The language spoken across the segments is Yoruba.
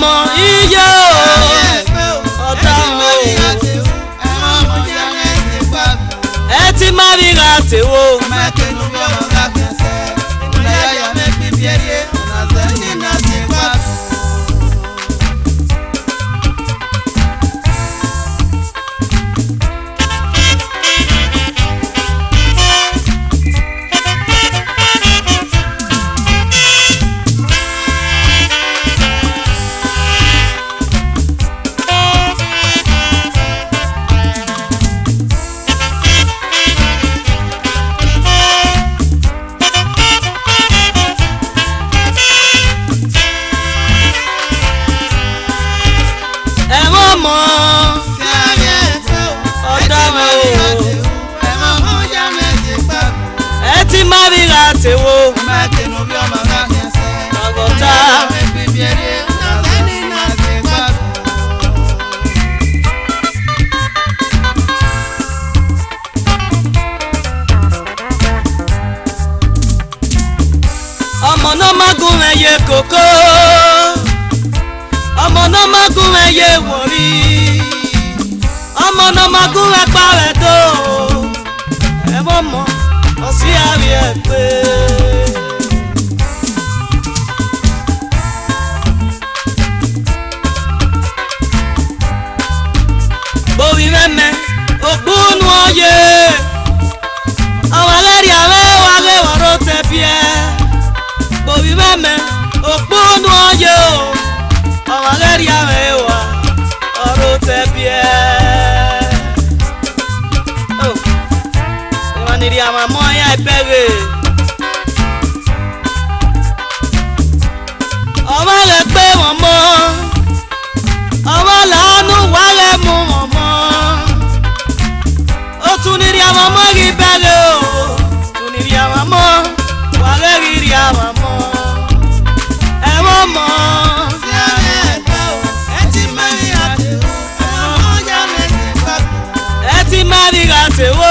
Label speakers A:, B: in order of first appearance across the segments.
A: mọ̀ iye ọ̀tá ẹ ti máa rí ra tèwo. Tewo agota ọmọ náà magun ẹyẹ kòkó ọmọ náà magun ẹyẹ wọ̀rí ọmọ náà magun ẹ̀pà rẹ̀ tó ẹ̀wọ̀n mọ́ ọ̀sí àrí ẹ̀ pé. Borí mẹ́mẹ́ ògbónú ọyẹ àwọn ẹlẹ́rìí àwẹ́ wà lẹ́wọ̀n ló tẹ̀ bí ẹ. Borí mẹ́mẹ́ ògbónú ọyẹ o àwọn ẹlẹ́rìí àwẹ́ wà ló tẹ̀ bí ẹ. Ìwọ̀nìrì àwọn ọmọ ya ìbẹ̀rẹ̀ ọmọ rẹ̀ pé wọ́n mọ́ ọmọ làánú wà rẹ̀ mú wọ́n mọ́ ó tún nírí àwọn ọmọ rí bẹ̀rẹ̀ o tún nírí àwọn ọmọ wà rẹ̀ rírí àwọn ọmọ ẹ̀wọ̀n mọ́. Ẹ ti máa rí ra tèwo.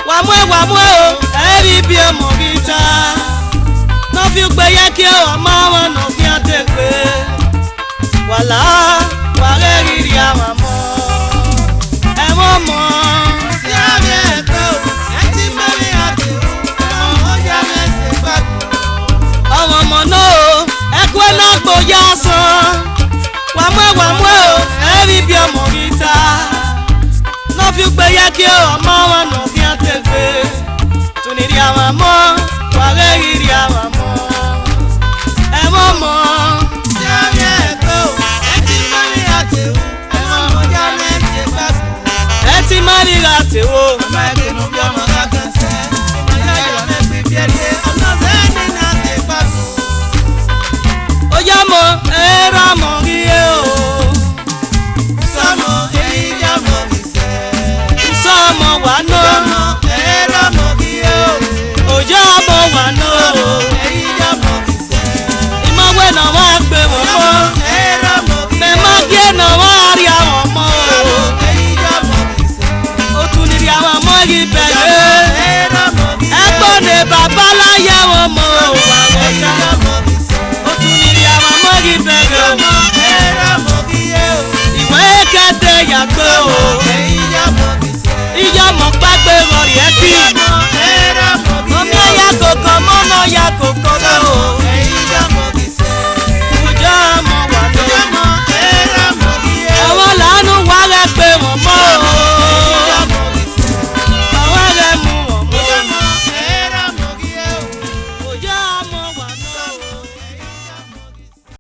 A: Wàmú o ẹ̀rí bí ọmọ bí ta náà fi gbé yẹ kí ọmọ wọn náà fi hàn dé pé wàlá wàrẹ́ rírí àwọn ọmọ ẹ̀wọ̀n mọ́. Sí àmì ẹ̀kọ́ ẹ ti mẹ́rin àti ẹ̀wọ̀n ọjà mẹ́sẹ̀ gbàgbọ́. Ọmọ ọmọ náà o ẹ̀kọ́ náà gbòóyà sàn wàmú o ẹ̀rí bí ọmọ bí ta náà fi gbé yẹ kí ọmọ wọn náà fi hàn dé pé tuniri àwọn ọmọ wàrẹ́ rírí àwọn ọmọ ẹ̀wọ̀n mọ́. Sí àmì ẹ̀kọ́ ẹ ti mẹ́rin àti ẹ̀wọ̀n ọjà mẹ́sẹ̀ gbàgbọ́. Ẹ ti mẹ́rin àti wo. Ọmọ ẹgbẹ́ nu bí ọmọ kankan sẹ́ ìmọ̀lẹ́ ayọ̀ mẹ́sẹ̀ bí ẹni ọ̀nà sẹ́ni náà ti gbàgbọ́. Ó yá mọ ẹ̀rọ mọ̀ rí ẹ o. Sọ́mọ èyí yá mọ̀ rí sẹ́. Sọ́mọ wà náà. Ẹ̀rọ mọ̀ rí ẹ o. Òjò àbọ̀ wà náà. Èyí yá mọ̀ rí sẹ́. Ìmọ̀wé náà wá gbé wọ́n mọ́. Ẹ̀rọ mọ̀ rí ẹ o. Mẹ́mọ́ gé náà wá rí àwọn ọmọ o. Èyí yá mọ̀ rí sẹ́. Ó tún nírí àwọn ọmọ yìí bẹ̀rẹ̀. Ẹ̀gbọ́n ní bàbá láyé wọn mọ̀ o. Ó tún nírí àwọn ọmọ yìí bẹ̀rẹ̀. Ìwé kéde yàgbé o.